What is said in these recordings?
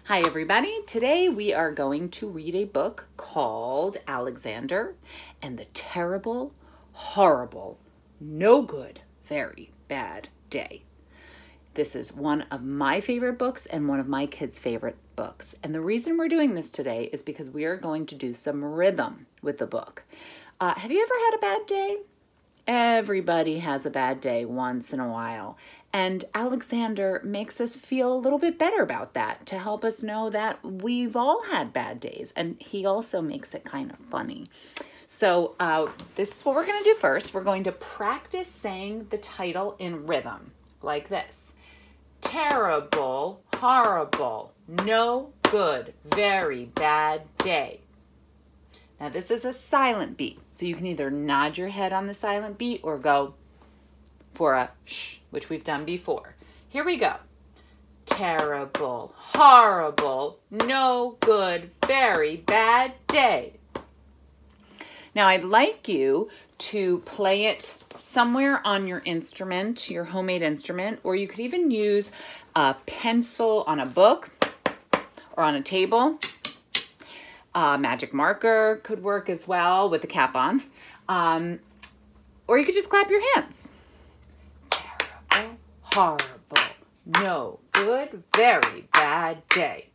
Hi everybody. Today we are going to read a book called Alexander and the Terrible, Horrible, No Good, Very Bad Day. This is one of my favorite books and one of my kids' favorite books. And the reason we're doing this today is because we are going to do some rhythm with the book. Have you ever had a bad day? Everybody has a bad day once in a while. And Alexander makes us feel a little bit better about that to help us know that we've all had bad days. And he also makes it kind of funny. So this is what we're going to do first. We're going to practice saying the title in rhythm like this. Terrible, horrible, no good, very bad day. Now this is a silent beat, so you can either nod your head on the silent beat or go for a shh, which we've done before. Here we go. Terrible, horrible, no good, very bad day. Now I'd like you to play it somewhere on your instrument, your homemade instrument, or you could even use a pencil on a book or on a table. Magic marker could work as well with the cap on. Or you could just clap your hands. Terrible, horrible, no good, very bad day.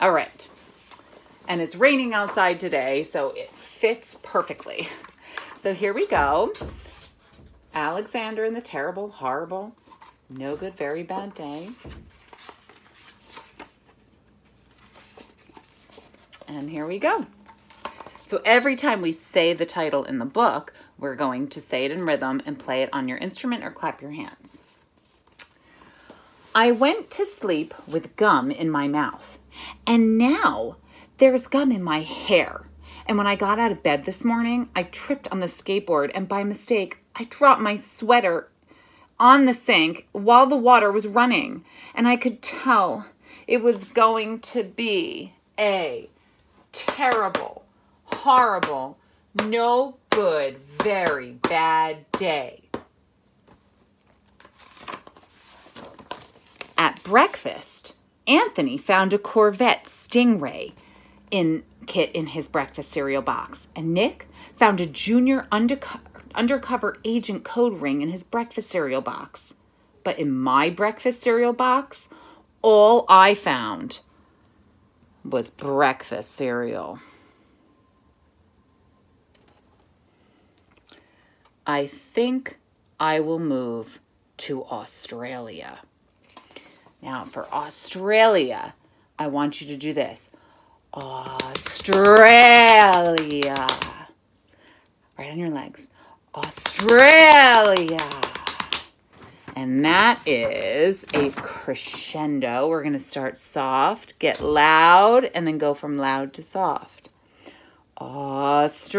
All right. And it's raining outside today, so it fits perfectly. So here we go. Alexander and the Terrible, Horrible, No Good, Very Bad Day. And here we go. So every time we say the title in the book, we're going to say it in rhythm and play it on your instrument or clap your hands. I went to sleep with gum in my mouth, and now there's gum in my hair. And when I got out of bed this morning, I tripped on the skateboard, and by mistake, I dropped my sweater on the sink while the water was running. And I could tell it was going to be a terrible, horrible, no good, very bad day. At breakfast, Anthony found a Corvette Stingray kit in his breakfast cereal box, and Nick found a junior undercover agent code ring in his breakfast cereal box. But in my breakfast cereal box, all I found was breakfast cereal. I think I will move to Australia. Now for Australia, I want you to do this. Australia. Right on your legs. Australia. And that is a crescendo. We're going to start soft, get loud, and then go from loud to soft. Australia.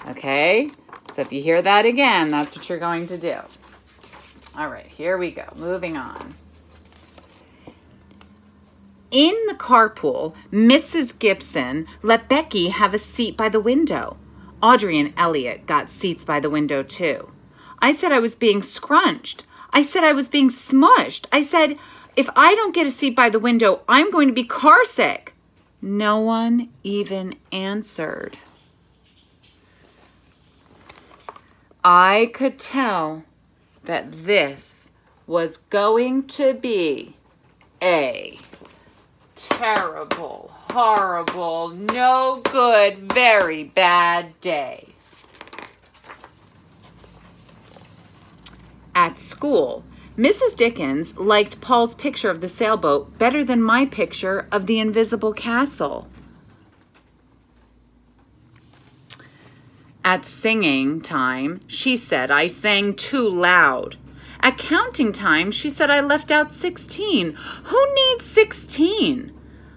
Okay? So if you hear that again, that's what you're going to do. All right, here we go. Moving on. In the carpool, Mrs. Gibson let Becky have a seat by the window. Audrey and Elliot got seats by the window too. I said I was being scrunched. I said I was being smushed. I said, if I don't get a seat by the window, I'm going to be car sick. No one even answered. I could tell that this was going to be a terrible, horrible, no good, very bad day. At school, Mrs. Dickens liked Paul's picture of the sailboat better than my picture of the invisible castle. At singing time, she said I sang too loud. At counting time, she said I left out 16. Who needs 16?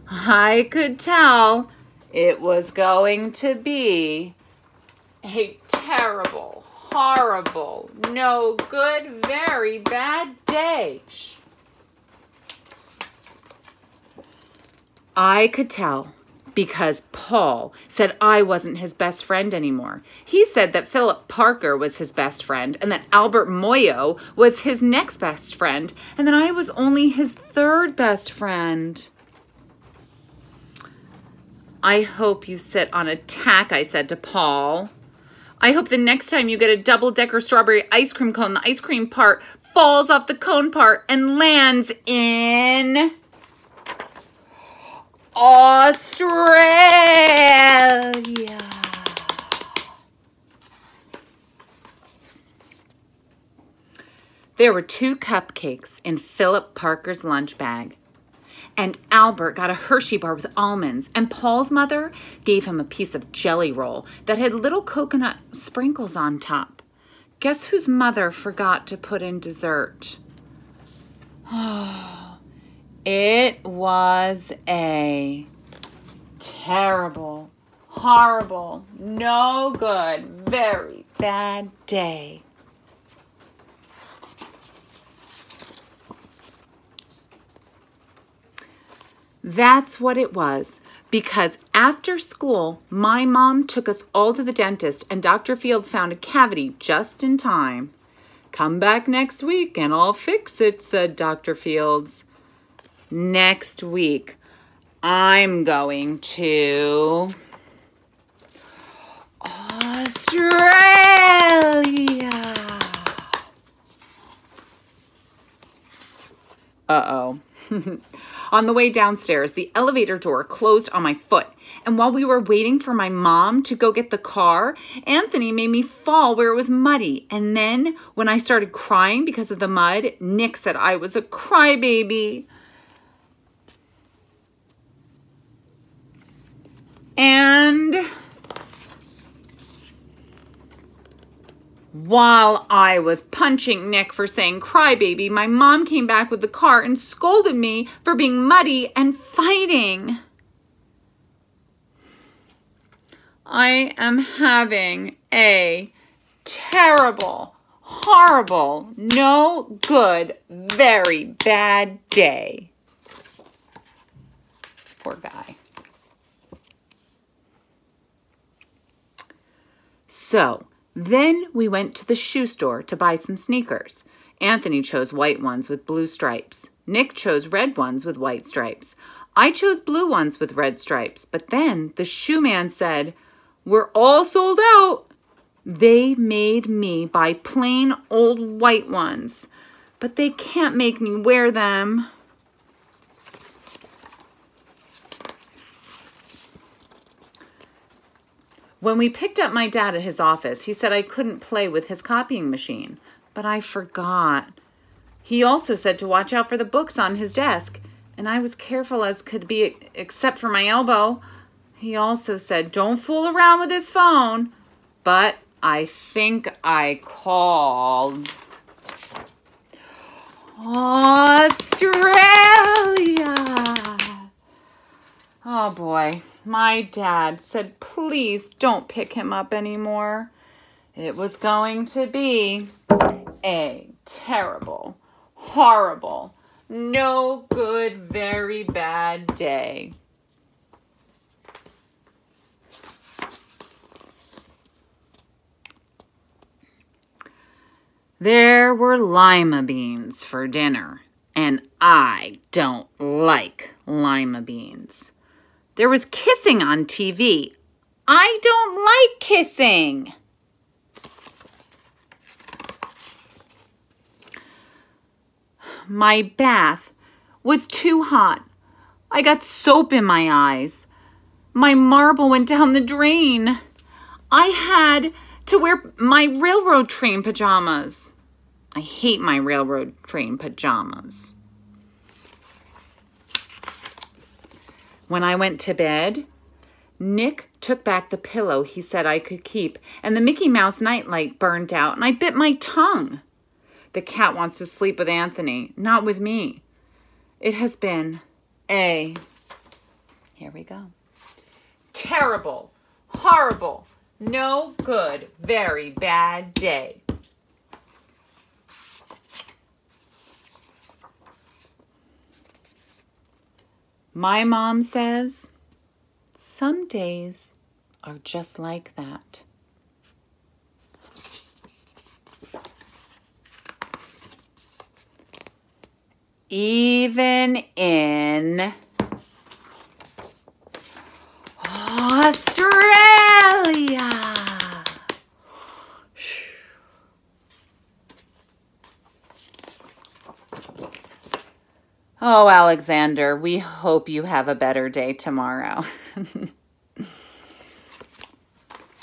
I could tell it was going to be a terrible, horrible, no good, very bad day. I could tell because Paul said I wasn't his best friend anymore. He said that Philip Parker was his best friend and that Albert Moyo was his next best friend and that I was only his third best friend. I hope you sit on a tack, I said to Paul. I hope the next time you get a double-decker strawberry ice cream cone, the ice cream part falls off the cone part and lands in Australia. There were 2 cupcakes in Philip Parker's lunch bag. And Albert got a Hershey bar with almonds, and Paul's mother gave him a piece of jelly roll that had little coconut sprinkles on top. Guess whose mother forgot to put in dessert? Oh, it was a terrible, horrible, no good, very bad day. That's what it was, because after school, my mom took us all to the dentist and Dr. Fields found a cavity just in time. Come back next week and I'll fix it, said Dr. Fields. Next week, I'm going to Australia. Uh-oh. On the way downstairs, the elevator door closed on my foot. And while we were waiting for my mom to go get the car, Anthony made me fall where it was muddy. And then when I started crying because of the mud, Nick said I was a crybaby. And while I was punching Nick for saying crybaby, my mom came back with the car and scolded me for being muddy and fighting. I am having a terrible, horrible, no good, very bad day. Poor guy. So, then we went to the shoe store to buy some sneakers. Anthony chose white ones with blue stripes. Nick chose red ones with white stripes. I chose blue ones with red stripes. But then the shoe man said, "We're all sold out." They made me buy plain old white ones, but they can't make me wear them. When we picked up my dad at his office, he said I couldn't play with his copying machine, but I forgot. He also said to watch out for the books on his desk, and I was careful as could be except for my elbow. He also said don't fool around with his phone, but I think I called Australia. Oh boy, my dad said please don't pick him up anymore. It was going to be a terrible, horrible, no good, very bad day. There were lima beans for dinner, and I don't like lima beans. There was kissing on TV. I don't like kissing. My bath was too hot. I got soap in my eyes. My marble went down the drain. I had to wear my railroad train pajamas. I hate my railroad train pajamas. When I went to bed, Nick took back the pillow he said I could keep, and the Mickey Mouse nightlight burned out, and I bit my tongue. The cat wants to sleep with Anthony, not with me. It has been a, here we go, terrible, horrible, no good, very bad day. My mom says, some days are just like that. Even in Australia. Oh, Alexander, we hope you have a better day tomorrow.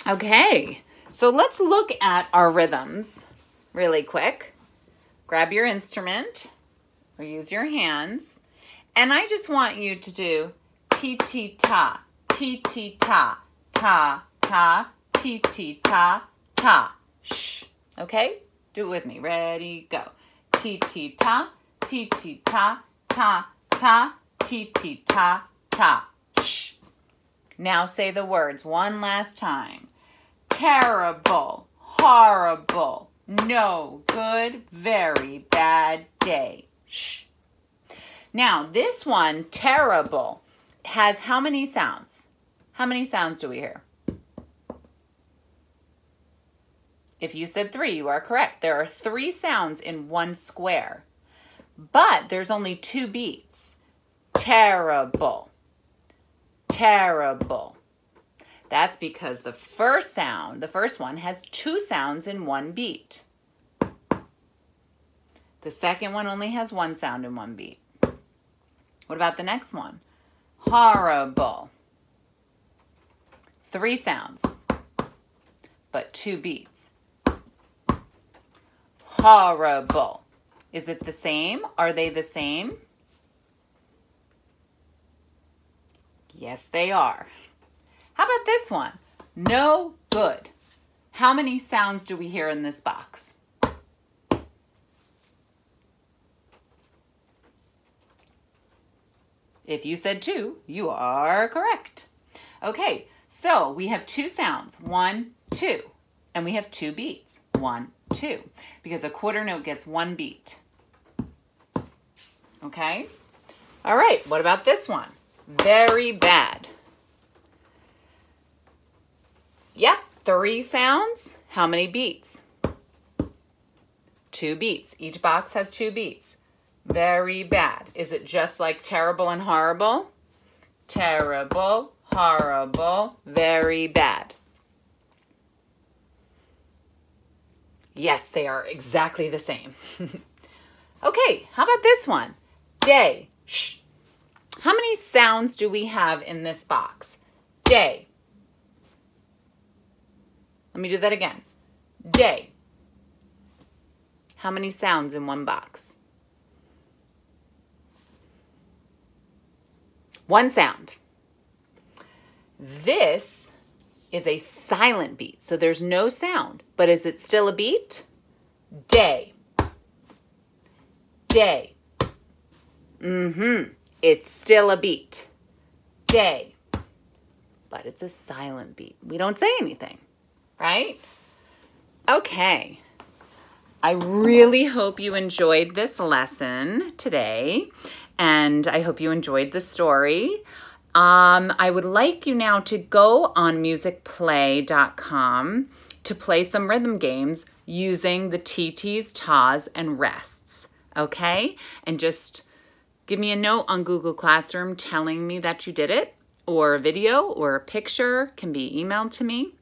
Okay, so let's look at our rhythms really quick. Grab your instrument or use your hands. And I just want you to do ti-ti-ta, ti-ti-ta, ta, ta, ti-ti-ta, ta, shh. Okay? Do it with me. Ready, go. Ti-ti-ta, ti-ti-ta, ta, ta, ti-ti-ta, ta, shh. Now say the words one last time. Terrible, horrible, no good, very bad day. Shh. Now this one, terrible, has how many sounds? How many sounds do we hear? If you said 3, you are correct. There are 3 sounds in one square, but there's only 2 beats. Terrible, terrible. That's because the first sound, the first one, has 2 sounds in one beat. The second one only has 1 sound in one beat. What about the next one? Horrible. 3 sounds, but 2 beats. Horrible. Is it the same? Are they the same? Yes, they are. How about this one? No good. How many sounds do we hear in this box? If you said 2, you are correct. Okay, so we have 2 sounds, 1, 2, and we have 2 beats, 1, 2, because a quarter note gets 1 beat. Okay? All right, what about this one? Very bad. Yep, 3 sounds. How many beats? 2 beats. Each box has 2 beats. Very bad. Is it just like terrible and horrible? Terrible, horrible, very bad. Yes, they are exactly the same. Okay, how about this one? Day. Shh. How many sounds do we have in this box? Day. Let me do that again. Day. How many sounds in one box? 1 sound. This is a silent beat, so there's no sound. But is it still a beat? Day. Day. It's still a beat. Day. But it's a silent beat. We don't say anything, right? Okay. I really hope you enjoyed this lesson today, and I hope you enjoyed the story. I would like you now to go on musicplay.com to play some rhythm games using the TTs, TAs, and rests, okay? And just give me a note on Google Classroom telling me that you did it, or a video or a picture can be emailed to me.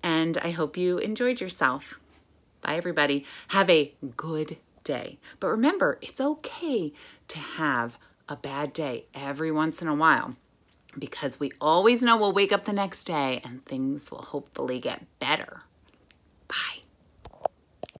And I hope you enjoyed yourself. Bye, everybody. Have a good day. But remember, it's okay to have a bad day every once in a while, because we always know we'll wake up the next day and things will hopefully get better. Bye.